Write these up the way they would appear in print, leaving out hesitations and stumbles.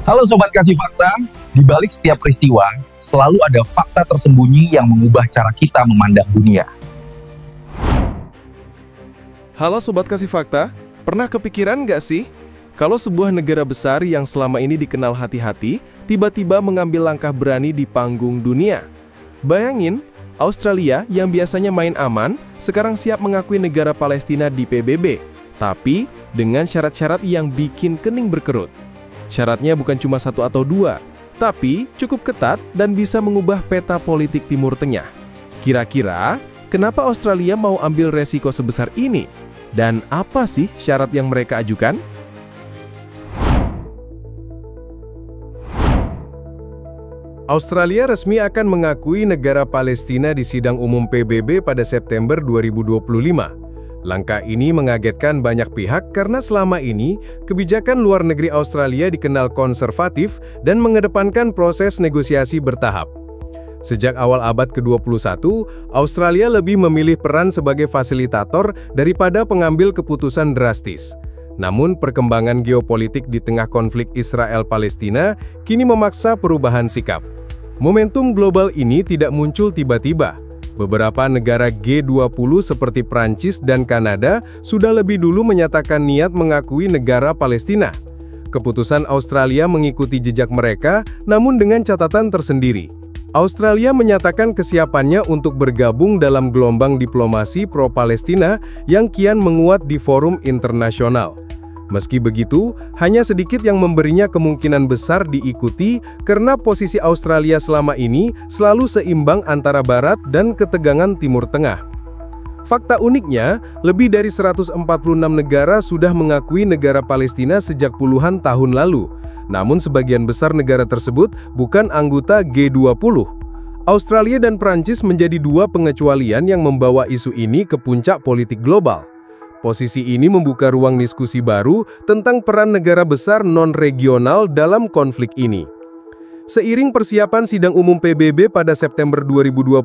Halo Sobat Kasih Fakta, di balik setiap peristiwa, selalu ada fakta tersembunyi yang mengubah cara kita memandang dunia. Halo Sobat Kasih Fakta, pernah kepikiran nggak sih? Kalau sebuah negara besar yang selama ini dikenal hati-hati, tiba-tiba mengambil langkah berani di panggung dunia. Bayangin, Australia yang biasanya main aman, sekarang siap mengakui negara Palestina di PBB. Tapi, dengan syarat-syarat yang bikin kening berkerut. Syaratnya bukan cuma satu atau dua, tapi cukup ketat dan bisa mengubah peta politik Timur Tengah. Kira-kira, kenapa Australia mau ambil resiko sebesar ini? Dan apa sih syarat yang mereka ajukan? Australia resmi akan mengakui negara Palestina di sidang umum PBB pada September 2025. Langkah ini mengagetkan banyak pihak karena selama ini, kebijakan luar negeri Australia dikenal konservatif dan mengedepankan proses negosiasi bertahap. Sejak awal abad ke-21, Australia lebih memilih peran sebagai fasilitator daripada pengambil keputusan drastis. Namun, perkembangan geopolitik di tengah konflik Israel-Palestina kini memaksa perubahan sikap. Momentum global ini tidak muncul tiba-tiba. Beberapa negara G20 seperti Prancis dan Kanada sudah lebih dulu menyatakan niat mengakui negara Palestina. Keputusan Australia mengikuti jejak mereka, namun dengan catatan tersendiri. Australia menyatakan kesiapannya untuk bergabung dalam gelombang diplomasi pro-Palestina yang kian menguat di forum internasional. Meski begitu, hanya sedikit yang memberinya kemungkinan besar diikuti karena posisi Australia selama ini selalu seimbang antara Barat dan ketegangan Timur Tengah. Fakta uniknya, lebih dari 146 negara sudah mengakui negara Palestina sejak puluhan tahun lalu. Namun sebagian besar negara tersebut bukan anggota G20. Australia dan Prancis menjadi dua pengecualian yang membawa isu ini ke puncak politik global. Posisi ini membuka ruang diskusi baru tentang peran negara besar non-regional dalam konflik ini. Seiring persiapan sidang umum PBB pada September 2025,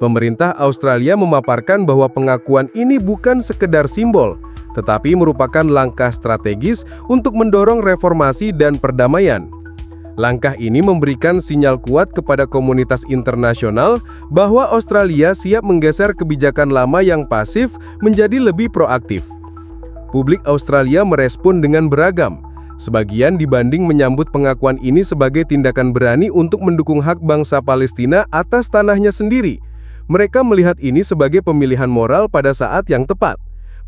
pemerintah Australia memaparkan bahwa pengakuan ini bukan sekedar simbol, tetapi merupakan langkah strategis untuk mendorong reformasi dan perdamaian. Langkah ini memberikan sinyal kuat kepada komunitas internasional bahwa Australia siap menggeser kebijakan lama yang pasif menjadi lebih proaktif. Publik Australia merespon dengan beragam. Sebagian dibanding menyambut pengakuan ini sebagai tindakan berani untuk mendukung hak bangsa Palestina atas tanahnya sendiri. Mereka melihat ini sebagai pemilihan moral pada saat yang tepat.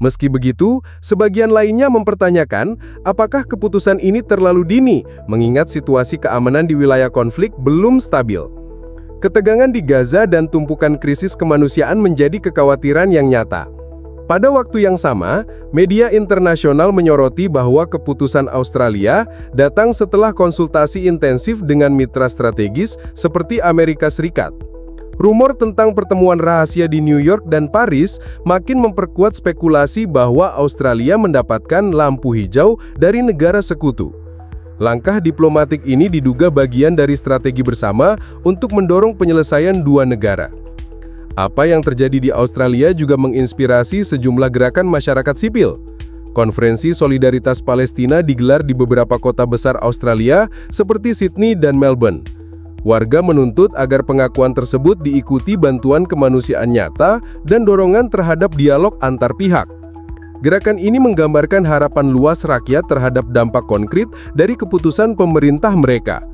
Meski begitu, sebagian lainnya mempertanyakan apakah keputusan ini terlalu dini, mengingat situasi keamanan di wilayah konflik belum stabil. Ketegangan di Gaza dan tumpukan krisis kemanusiaan menjadi kekhawatiran yang nyata. Pada waktu yang sama, media internasional menyoroti bahwa keputusan Australia datang setelah konsultasi intensif dengan mitra strategis seperti Amerika Serikat. Rumor tentang pertemuan rahasia di New York dan Paris makin memperkuat spekulasi bahwa Australia mendapatkan lampu hijau dari negara sekutu. Langkah diplomatik ini diduga bagian dari strategi bersama untuk mendorong penyelesaian dua negara. Apa yang terjadi di Australia juga menginspirasi sejumlah gerakan masyarakat sipil. Konferensi Solidaritas Palestina digelar di beberapa kota besar Australia seperti Sydney dan Melbourne. Warga menuntut agar pengakuan tersebut diikuti bantuan kemanusiaan nyata dan dorongan terhadap dialog antar pihak. Gerakan ini menggambarkan harapan luas rakyat terhadap dampak konkret dari keputusan pemerintah mereka.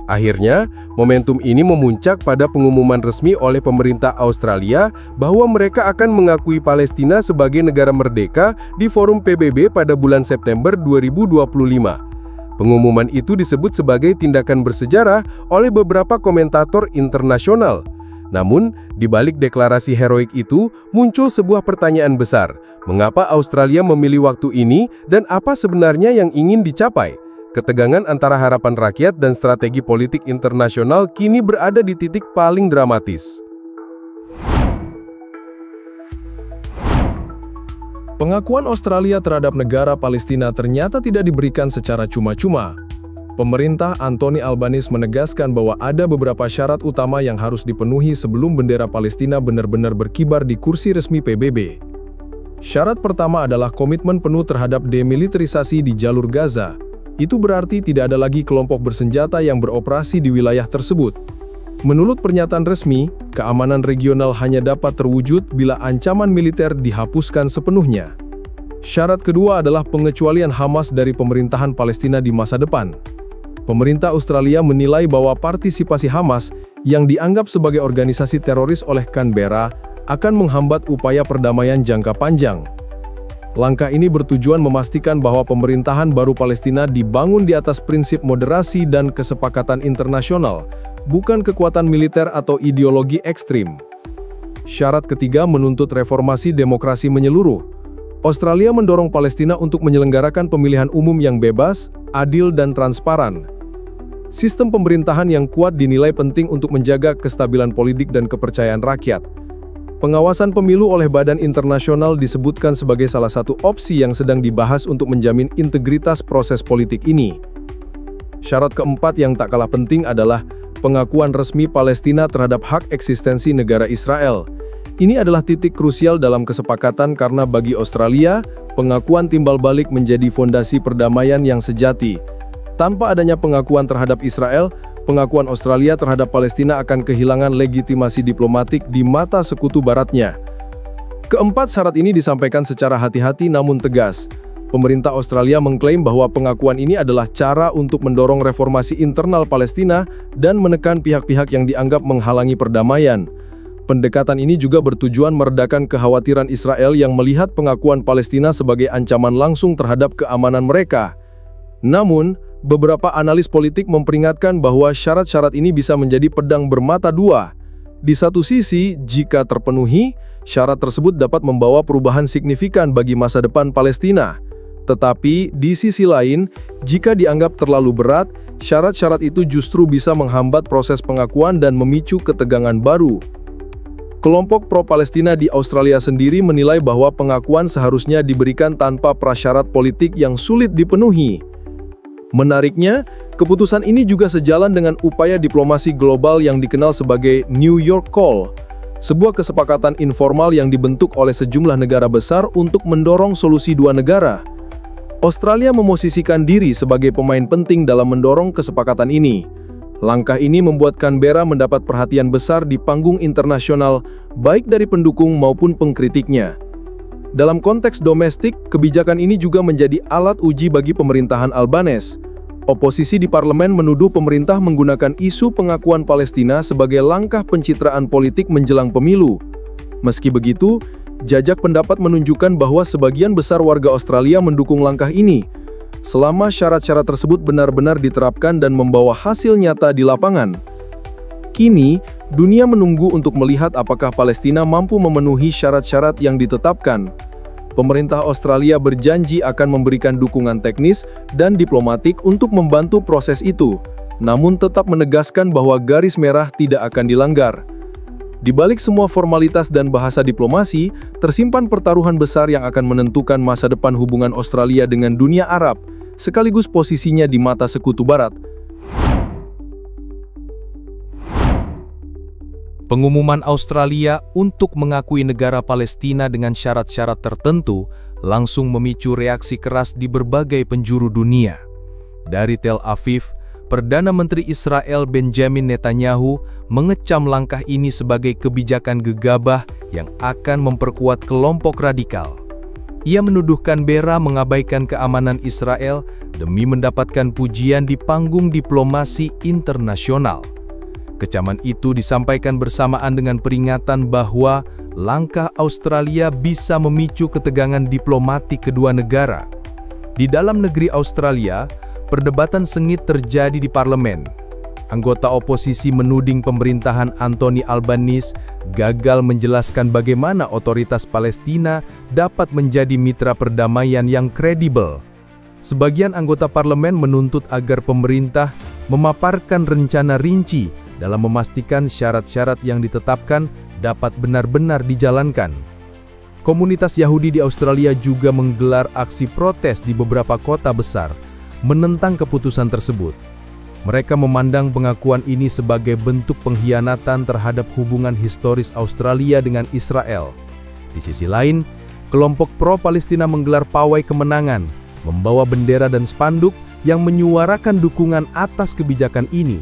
Akhirnya, momentum ini memuncak pada pengumuman resmi oleh pemerintah Australia bahwa mereka akan mengakui Palestina sebagai negara merdeka di forum PBB pada bulan September 2025. Pengumuman itu disebut sebagai tindakan bersejarah oleh beberapa komentator internasional. Namun, di balik deklarasi heroik itu, muncul sebuah pertanyaan besar. Mengapa Australia memilih waktu ini dan apa sebenarnya yang ingin dicapai? Ketegangan antara harapan rakyat dan strategi politik internasional kini berada di titik paling dramatis. Pengakuan Australia terhadap negara Palestina ternyata tidak diberikan secara cuma-cuma. Pemerintah Anthony Albanese menegaskan bahwa ada beberapa syarat utama yang harus dipenuhi sebelum bendera Palestina benar-benar berkibar di kursi resmi PBB. Syarat pertama adalah komitmen penuh terhadap demilitarisasi di jalur Gaza. Itu berarti tidak ada lagi kelompok bersenjata yang beroperasi di wilayah tersebut. Menurut pernyataan resmi, keamanan regional hanya dapat terwujud bila ancaman militer dihapuskan sepenuhnya. Syarat kedua adalah pengecualian Hamas dari pemerintahan Palestina di masa depan. Pemerintah Australia menilai bahwa partisipasi Hamas yang dianggap sebagai organisasi teroris oleh Canberra akan menghambat upaya perdamaian jangka panjang. Langkah ini bertujuan memastikan bahwa pemerintahan baru Palestina dibangun di atas prinsip moderasi dan kesepakatan internasional, bukan kekuatan militer atau ideologi ekstrim. Syarat ketiga menuntut reformasi demokrasi menyeluruh. Australia mendorong Palestina untuk menyelenggarakan pemilihan umum yang bebas, adil, dan transparan. Sistem pemerintahan yang kuat dinilai penting untuk menjaga kestabilan politik dan kepercayaan rakyat. Pengawasan pemilu oleh badan internasional disebutkan sebagai salah satu opsi yang sedang dibahas untuk menjamin integritas proses politik ini. Syarat keempat yang tak kalah penting adalah pengakuan resmi Palestina terhadap hak eksistensi negara Israel. Ini adalah titik krusial dalam kesepakatan karena bagi Australia, pengakuan timbal balik menjadi fondasi perdamaian yang sejati. Tanpa adanya pengakuan terhadap Israel, pengakuan Australia terhadap Palestina akan kehilangan legitimasi diplomatik di mata sekutu baratnya. Keempat syarat ini disampaikan secara hati-hati namun tegas. Pemerintah Australia mengklaim bahwa pengakuan ini adalah cara untuk mendorong reformasi internal Palestina dan menekan pihak-pihak yang dianggap menghalangi perdamaian. Pendekatan ini juga bertujuan meredakan kekhawatiran Israel yang melihat pengakuan Palestina sebagai ancaman langsung terhadap keamanan mereka. Namun, beberapa analis politik memperingatkan bahwa syarat-syarat ini bisa menjadi pedang bermata dua. Di satu sisi, jika terpenuhi, syarat tersebut dapat membawa perubahan signifikan bagi masa depan Palestina. Tetapi, di sisi lain, jika dianggap terlalu berat, syarat-syarat itu justru bisa menghambat proses pengakuan dan memicu ketegangan baru. Kelompok pro-Palestina di Australia sendiri menilai bahwa pengakuan seharusnya diberikan tanpa prasyarat politik yang sulit dipenuhi. Menariknya, keputusan ini juga sejalan dengan upaya diplomasi global yang dikenal sebagai New York Call, sebuah kesepakatan informal yang dibentuk oleh sejumlah negara besar untuk mendorong solusi dua negara. Australia memosisikan diri sebagai pemain penting dalam mendorong kesepakatan ini. Langkah ini membuat Canberra mendapat perhatian besar di panggung internasional, baik dari pendukung maupun pengkritiknya. Dalam konteks domestik, kebijakan ini juga menjadi alat uji bagi pemerintahan Albanese. Oposisi di parlemen menuduh pemerintah menggunakan isu pengakuan Palestina sebagai langkah pencitraan politik menjelang pemilu. Meski begitu, jajak pendapat menunjukkan bahwa sebagian besar warga Australia mendukung langkah ini, selama syarat-syarat tersebut benar-benar diterapkan dan membawa hasil nyata di lapangan. Kini, dunia menunggu untuk melihat apakah Palestina mampu memenuhi syarat-syarat yang ditetapkan. Pemerintah Australia berjanji akan memberikan dukungan teknis dan diplomatik untuk membantu proses itu, namun tetap menegaskan bahwa garis merah tidak akan dilanggar. Di balik semua formalitas dan bahasa diplomasi, tersimpan pertaruhan besar yang akan menentukan masa depan hubungan Australia dengan dunia Arab, sekaligus posisinya di mata sekutu Barat. Pengumuman Australia untuk mengakui negara Palestina dengan syarat-syarat tertentu langsung memicu reaksi keras di berbagai penjuru dunia. Dari Tel Aviv, Perdana Menteri Israel Benjamin Netanyahu mengecam langkah ini sebagai kebijakan gegabah yang akan memperkuat kelompok radikal. Ia menuduh Canberra mengabaikan keamanan Israel demi mendapatkan pujian di panggung diplomasi internasional. Kecaman itu disampaikan bersamaan dengan peringatan bahwa langkah Australia bisa memicu ketegangan diplomatik kedua negara. Di dalam negeri Australia, perdebatan sengit terjadi di parlemen. Anggota oposisi menuding pemerintahan Anthony Albanese gagal menjelaskan bagaimana otoritas Palestina dapat menjadi mitra perdamaian yang kredibel. Sebagian anggota parlemen menuntut agar pemerintah memaparkan rencana rinci dalam memastikan syarat-syarat yang ditetapkan dapat benar-benar dijalankan. Komunitas Yahudi di Australia juga menggelar aksi protes di beberapa kota besar menentang keputusan tersebut. Mereka memandang pengakuan ini sebagai bentuk pengkhianatan terhadap hubungan historis Australia dengan Israel. Di sisi lain, kelompok pro-Palestina menggelar pawai kemenangan, membawa bendera dan spanduk, yang menyuarakan dukungan atas kebijakan ini.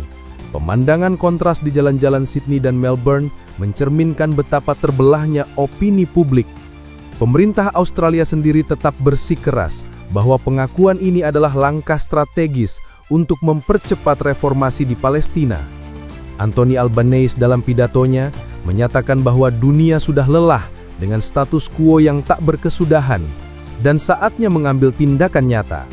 Pemandangan kontras di jalan-jalan Sydney dan Melbourne mencerminkan betapa terbelahnya opini publik. Pemerintah Australia sendiri tetap bersikeras bahwa pengakuan ini adalah langkah strategis untuk mempercepat reformasi di Palestina. Anthony Albanese dalam pidatonya menyatakan bahwa dunia sudah lelah dengan status quo yang tak berkesudahan dan saatnya mengambil tindakan nyata.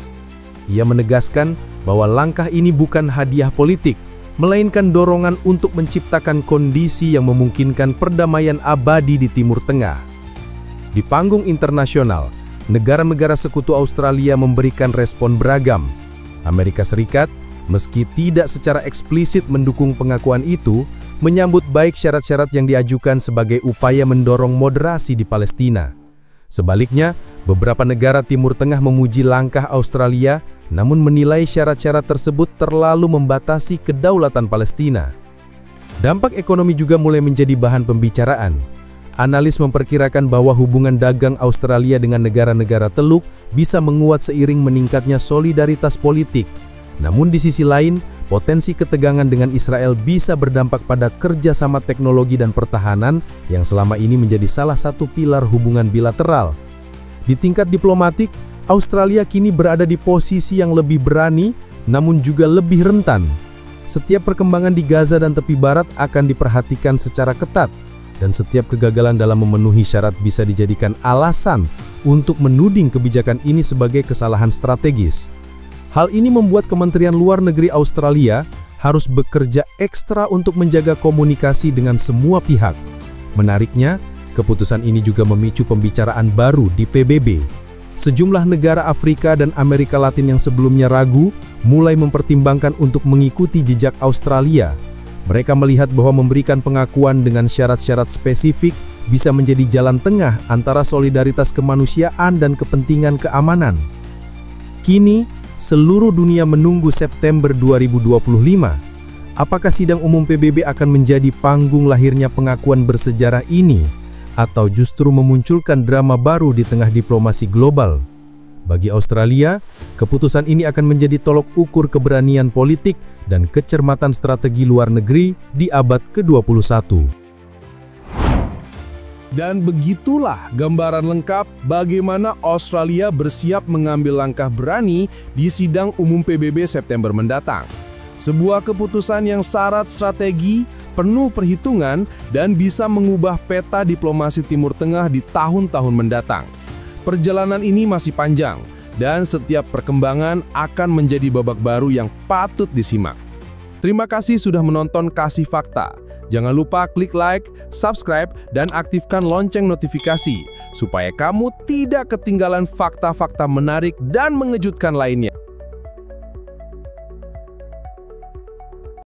Ia menegaskan bahwa langkah ini bukan hadiah politik, melainkan dorongan untuk menciptakan kondisi yang memungkinkan perdamaian abadi di Timur Tengah. Di panggung internasional, negara-negara sekutu Australia memberikan respon beragam. Amerika Serikat, meski tidak secara eksplisit mendukung pengakuan itu, menyambut baik syarat-syarat yang diajukan sebagai upaya mendorong moderasi di Palestina. Sebaliknya, beberapa negara Timur Tengah memuji langkah Australia, namun menilai syarat-syarat tersebut terlalu membatasi kedaulatan Palestina. Dampak ekonomi juga mulai menjadi bahan pembicaraan. Analis memperkirakan bahwa hubungan dagang Australia dengan negara-negara Teluk bisa menguat seiring meningkatnya solidaritas politik. Namun di sisi lain, potensi ketegangan dengan Israel bisa berdampak pada kerjasama teknologi dan pertahanan yang selama ini menjadi salah satu pilar hubungan bilateral. Di tingkat diplomatik, Australia kini berada di posisi yang lebih berani, namun juga lebih rentan. Setiap perkembangan di Gaza dan tepi barat akan diperhatikan secara ketat, dan setiap kegagalan dalam memenuhi syarat bisa dijadikan alasan untuk menuding kebijakan ini sebagai kesalahan strategis. Hal ini membuat Kementerian Luar Negeri Australia harus bekerja ekstra untuk menjaga komunikasi dengan semua pihak. Menariknya, keputusan ini juga memicu pembicaraan baru di PBB. Sejumlah negara Afrika dan Amerika Latin yang sebelumnya ragu, mulai mempertimbangkan untuk mengikuti jejak Australia. Mereka melihat bahwa memberikan pengakuan dengan syarat-syarat spesifik bisa menjadi jalan tengah antara solidaritas kemanusiaan dan kepentingan keamanan. Kini, seluruh dunia menunggu September 2025. Apakah sidang umum PBB akan menjadi panggung lahirnya pengakuan bersejarah ini, atau justru memunculkan drama baru di tengah diplomasi global? Bagi Australia, keputusan ini akan menjadi tolok ukur keberanian politik dan kecermatan strategi luar negeri di abad ke-21. Dan begitulah gambaran lengkap bagaimana Australia bersiap mengambil langkah berani di sidang umum PBB September mendatang. Sebuah keputusan yang syarat strategi, penuh perhitungan, dan bisa mengubah peta diplomasi Timur Tengah di tahun-tahun mendatang. Perjalanan ini masih panjang, dan setiap perkembangan akan menjadi babak baru yang patut disimak. Terima kasih sudah menonton Kasih Fakta. Jangan lupa klik like, subscribe, dan aktifkan lonceng notifikasi, supaya kamu tidak ketinggalan fakta-fakta menarik dan mengejutkan lainnya.